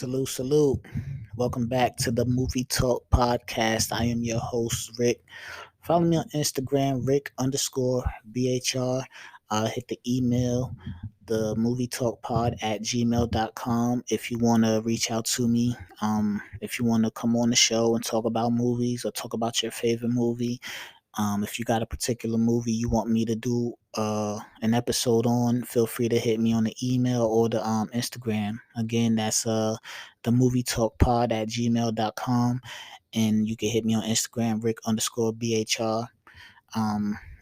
Salute, salute. Welcome back to the Movie Talk Podcast. I am your host, Rick. Follow me on Instagram, Rick underscore BHR. Hit the email, the movie talk pod at gmail.com if you want to reach out to me. If you want to come on the show and talk about movies or talk about your favorite movie, if you got a particular movie you want me to do an episode on, feel free to hit me on the email or the Instagram. Again, that's the movie talk pod at gmail.com. And you can hit me on Instagram, Rick underscore BHR.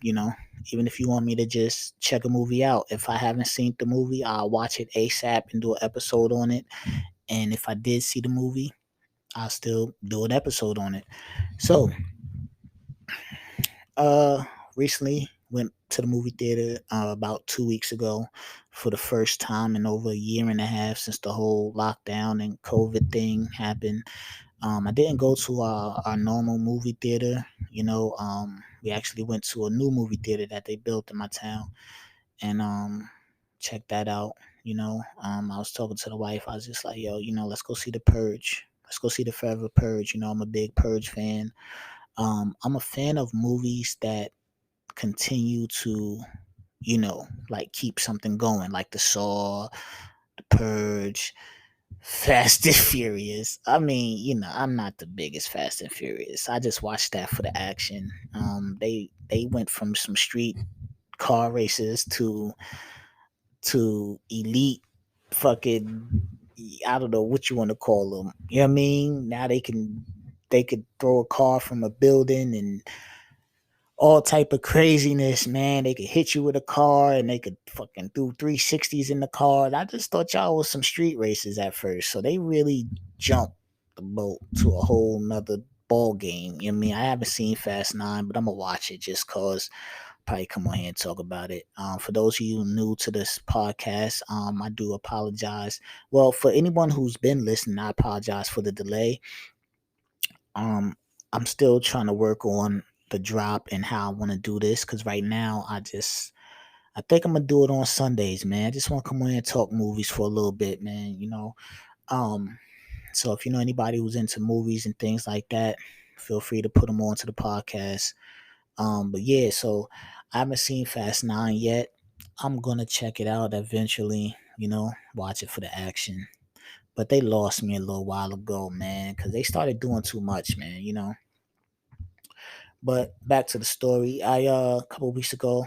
You know, even if you want me to just check a movie out, if I haven't seen the movie, I'll watch it ASAP and do an episode on it. And if I did see the movie, I'll still do an episode on it. So, Uh, recently went to the movie theater about 2 weeks ago for the first time in over a year and a half since the whole lockdown and COVID thing happened. I didn't go to our normal movie theater. We actually went to a new movie theater that they built in my town and checked that out. I was talking to the wife. I was just like, yo, let's go see the Purge. Let's go see the Forever Purge. I'm a big Purge fan. I'm a fan of movies that continue to, like keep something going, like the Saw, the Purge, Fast and Furious. I mean, I'm not the biggest Fast and Furious. I just watched that for the action. They went from some street car races to elite fucking, I don't know what you want to call them. You know what I mean? Now they could throw a car from a building and all type of craziness, man. They could hit you with a car and they could fucking do 360s in the car. And I just thought y'all was some street races at first. So they really jumped the boat to a whole nother ball game. You know what I mean? I haven't seen Fast 9, but I'm gonna watch it just cause probably come on here and talk about it. For those of you new to this podcast, I do apologize. Well, for anyone who's been listening, I apologize for the delay. Um, I'm still trying to work on the drop and how I want to do this because right now I think I'm gonna do it on Sundays, man. I just want to come on here and talk movies for a little bit, man. Um, so if you know anybody who's into movies and things like that, feel free to put them onto the podcast. But yeah, so I haven't seen Fast 9 yet. I'm gonna check it out eventually. Watch it for the action. But they lost me a little while ago, man, because they started doing too much, man. But back to the story. I a couple weeks ago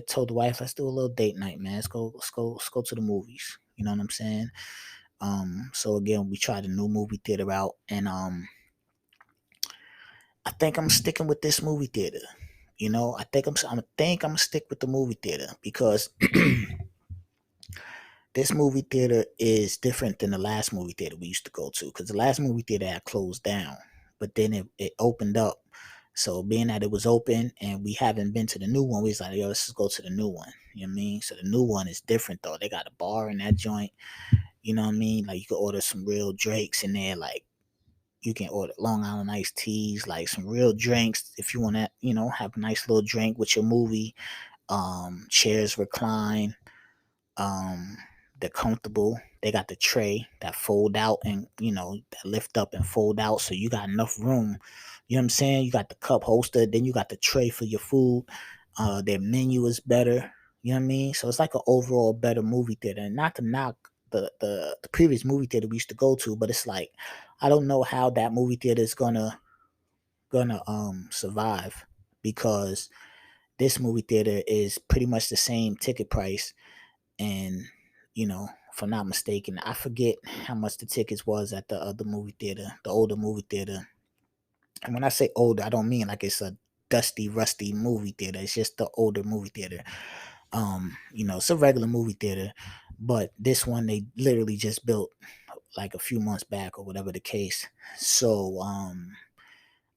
told the wife, let's do a little date night, man. Let's go to the movies. You know what I'm saying? So again, we tried a new movie theater out, and I think I'm sticking with this movie theater. I think I'm gonna stick with the movie theater because this movie theater is different than the last movie theater we used to go to. Because the last movie theater had closed down, but then it opened up. So being that it was open and we haven't been to the new one, we was like, yo, let's just go to the new one. You know what I mean? So the new one is different though. They got a bar in that joint. You know what I mean? Like you can order some real drinks in there. Like you can order Long Island iced teas, like some real drinks if you want to, have a nice little drink with your movie. Chairs recline. Um, they're comfortable. They got the tray that fold out and that lift up and fold out, so you got enough room. You know what I'm saying? You got the cup holster, then you got the tray for your food. Their menu is better. You know what I mean? So it's like an overall better movie theater. And not to knock the previous movie theater we used to go to, but it's like I don't know how that movie theater is gonna survive because this movie theater is pretty much the same ticket price and if I'm not mistaken, I forget how much the tickets was at the other movie theater, the older movie theater. And when I say older, I don't mean like it's a dusty, rusty movie theater. It's just the older movie theater. It's a regular movie theater, but this one they literally just built like a few months back or whatever the case. So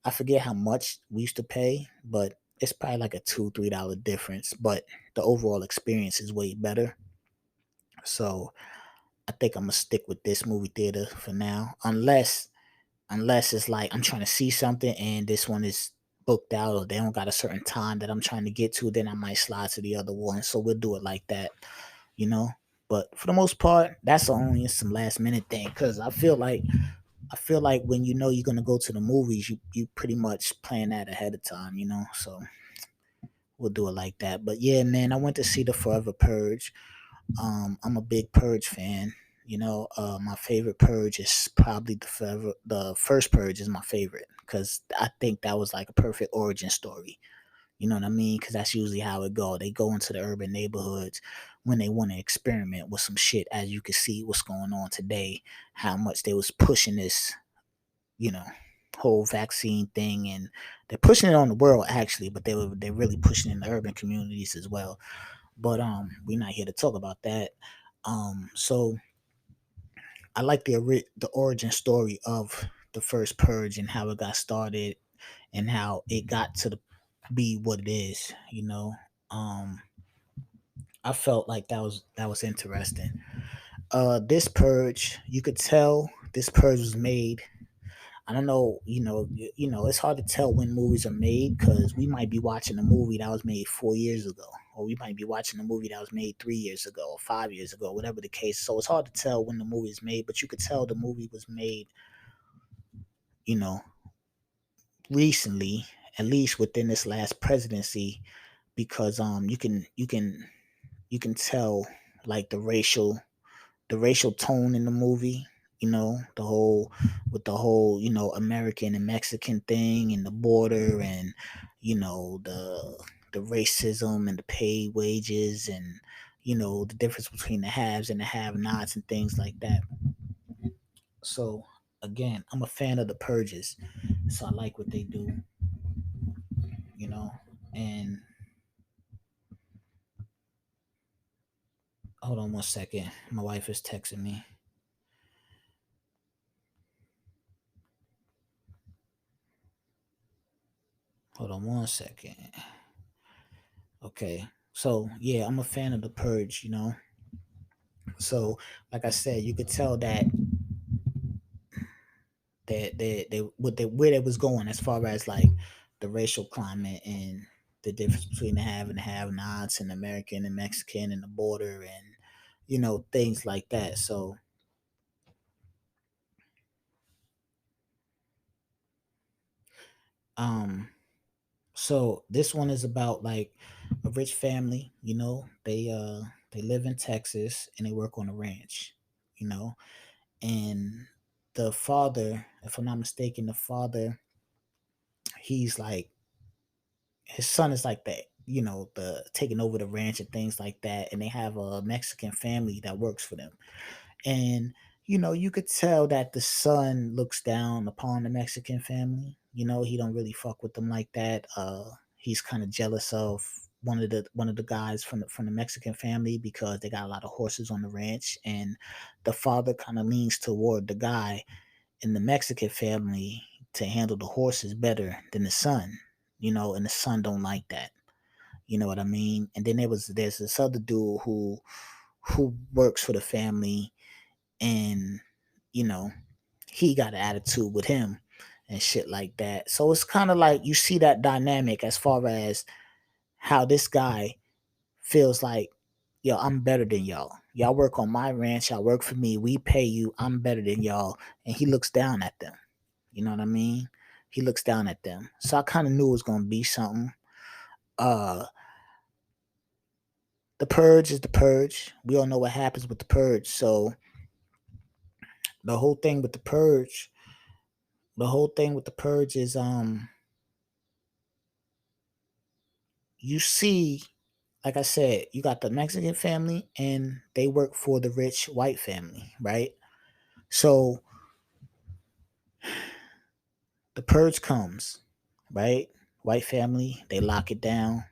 I forget how much we used to pay, but it's probably like a $2-3 difference. But the overall experience is way better. So I think I'm gonna stick with this movie theater for now, unless it's like I'm trying to see something and this one is booked out or they don't got a certain time that I'm trying to get to, then I might slide to the other one. So we'll do it like that, you know. But for the most part, that's only some last minute thing because I feel like when you know you're gonna go to the movies, you pretty much plan that ahead of time, you know. So we'll do it like that. But yeah, man, I went to see the Forever Purge. I'm a big Purge fan. You know, my favorite Purge is probably the first Purge is my favorite because I think that was like a perfect origin story. You know what I mean? Because that's usually how it go. They go into the urban neighborhoods when they want to experiment with some shit. As you can see, what's going on today, how much they was pushing this, you know, whole vaccine thing, and they're pushing it on the world actually, but they're really pushing it in the urban communities as well. But we're not here to talk about that. So I like the origin story of the first purge and how it got started and how it got to be what it is. You know, um, I felt like that was interesting. This purge, you could tell this purge was made. I don't know, it's hard to tell when movies are made because we might be watching a movie that was made 4 years ago, or we might be watching a movie that was made 3 years ago, or 5 years ago, whatever the case. So it's hard to tell when the movie is made, but you could tell the movie was made, you know, recently, at least within this last presidency, because you can tell like the racial tone in the movie, the whole with the whole, American and Mexican thing and the border and the racism and the paid wages and the difference between the haves and the have-nots and things like that. So again, I'm a fan of the purges. So I like what they do, you know. And hold on one second. My wife is texting me. Hold on one second. Okay. So yeah, I'm a fan of the purge, So like I said, you could tell that where they was going as far as like the racial climate and the difference between the have and the have nots and American and Mexican and the border and things like that. Um so this one is about like a rich family, they live in Texas and they work on a ranch, you know, and the father, if I'm not mistaken, the father, he's like his son is like that, the taking over the ranch and things like that, and they have a Mexican family that works for them. And you could tell that the son looks down upon the Mexican family. He don't really fuck with them like that. He's kind of jealous of one of the guys from the Mexican family because they got a lot of horses on the ranch, and the father kind of leans toward the guy in the Mexican family to handle the horses better than the son. And the son don't like that. You know what I mean? And then there's this other dude who works for the family, and you know he got an attitude with him and shit like that. So it's kind of like you see that dynamic as far as how this guy feels like, yo, I'm better than y'all. Y'all work on my ranch, y'all work for me, we pay you, I'm better than y'all. And he looks down at them. You know what I mean? He looks down at them. So I kind of knew it was gonna be something. Uh the purge is the purge. We all know what happens with the purge. So the whole thing with the purge, the whole thing with the purge is you see, like I said, you got the Mexican family and they work for the rich white family, right? So the purge comes, right? White family, they lock it down.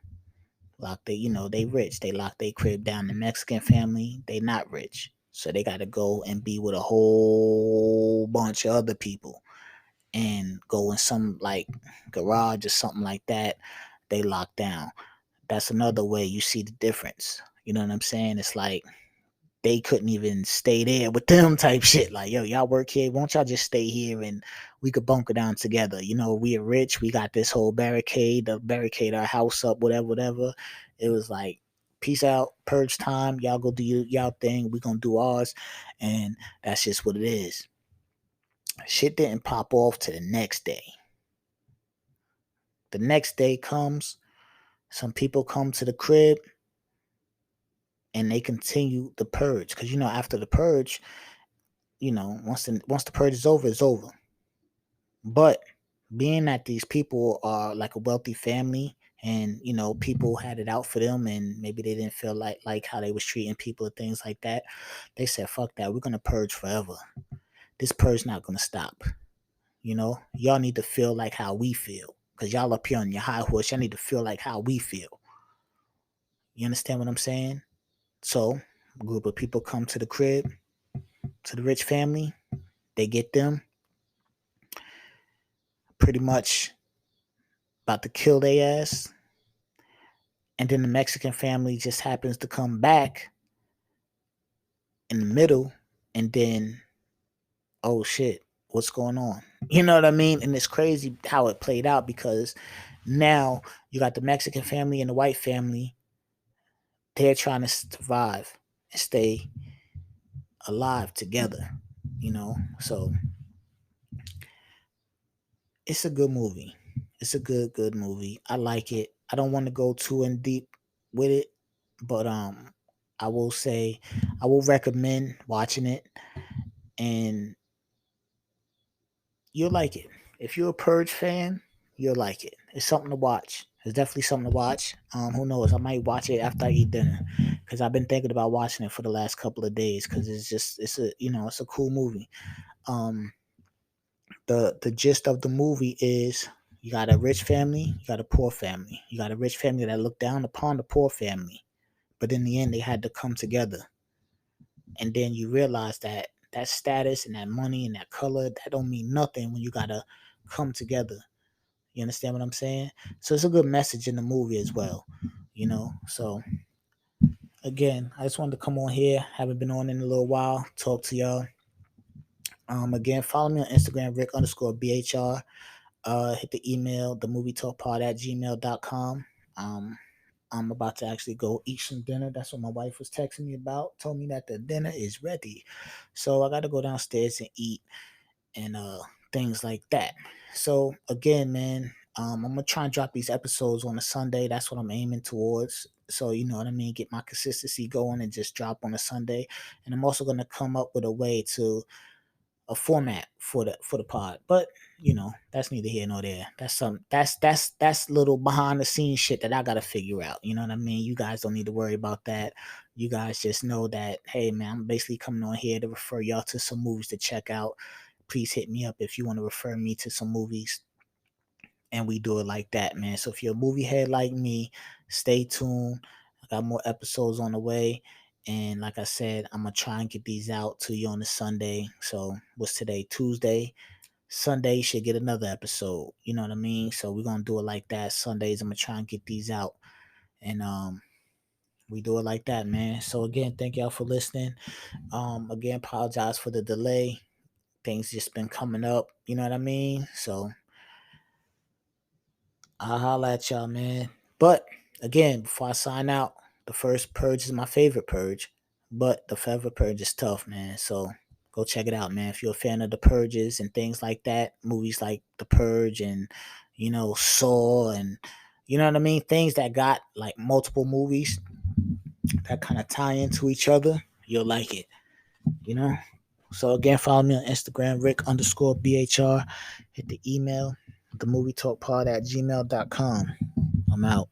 They rich. They lock their crib down. The Mexican family, they not rich. So they gotta go and be with a whole bunch of other people and go in some like garage or something like that. They lock down. That's another way you see the difference. You know what I'm saying? It's like they couldn't even stay there with them type shit. Like, yo, y'all work here. Won't y'all just stay here and we could bunker down together? We are rich. We got this whole barricade, barricade our house up, whatever, whatever. It was like, peace out, purge time. Y'all go do y'all thing. We gonna do ours, and that's just what it is. Shit didn't pop off to the next day. The next day comes, some people come to the crib, and they continue the purge. Because after the purge, once the purge is over, it's over. But being that these people are like a wealthy family, and people had it out for them, and maybe they didn't feel like how they was treating people and things like that, they said, fuck that, we're gonna purge forever. This purge not gonna stop. Y'all need to feel like how we feel, because y'all up here on your high horse. Y'all need to feel like how we feel. You understand what I'm saying? So a group of people come to the crib, to the rich family. They get them pretty much about to kill their ass. And then the Mexican family just happens to come back in the middle, and then, oh shit, what's going on? You know what I mean? And it's crazy how it played out, because now you got the Mexican family and the white family. They're trying to survive and stay alive together, So it's a good movie. It's a good movie. I like it. I don't want to go too in deep with it, but I will say I will recommend watching it, and you'll like it. If you're a Purge fan, you'll like it. It's something to watch. It's definitely something to watch. Who knows? I might watch it after I eat dinner, because I've been thinking about watching it for the last couple of days, because it's a cool movie. The gist of the movie is, you got a rich family, you got a poor family. You got a rich family that looked down upon the poor family, but in the end they had to come together. And then you realize that that status and that money and that color, that don't mean nothing when you gotta come together. You understand what I'm saying? So it's a good message in the movie as well. So again, I just wanted to come on here. Haven't been on in a little while. Talk to y'all. Again, follow me on Instagram, Rick_BHR. Hit the email, themovietalkpod@gmail.com. I'm about to actually go eat some dinner. That's what my wife was texting me about. Told me that the dinner is ready. So I got to go downstairs and eat, and things like that. So again, man, I'm gonna try and drop these episodes on a Sunday. That's what I'm aiming towards. So you know what I mean, get my consistency going and just drop on a Sunday. And I'm also gonna come up with a format for the pod. But that's neither here nor there. That's little behind the scenes shit that I gotta figure out. You know what I mean? You guys don't need to worry about that. You guys just know that, hey man, I'm basically coming on here to refer y'all to some movies to check out. Please hit me up if you want to refer me to some movies, and we do it like that, man. So if you're a movie head like me, stay tuned. I got more episodes on the way. And like I said, I'm gonna try and get these out to you on a Sunday. So what's today? Tuesday. Sunday you should get another episode. You know what I mean? So we're gonna do it like that. Sundays I'm gonna try and get these out. And we do it like that, man. So again, thank y'all for listening. Again, apologize for the delay. Things just been coming up, you know what I mean? So I'll holla at y'all, man. But again, before I sign out, the first purge is my favorite purge, but the Forever Purge is tough, man. So go check it out, man. If you're a fan of the purges and things like that, movies like The Purge and Saw, and you know what I mean, things that got like multiple movies that kind of tie into each other, you'll like it. So again, follow me on Instagram, Rick_BHR. Hit the email, themovietalkpod@gmail.com. I'm out.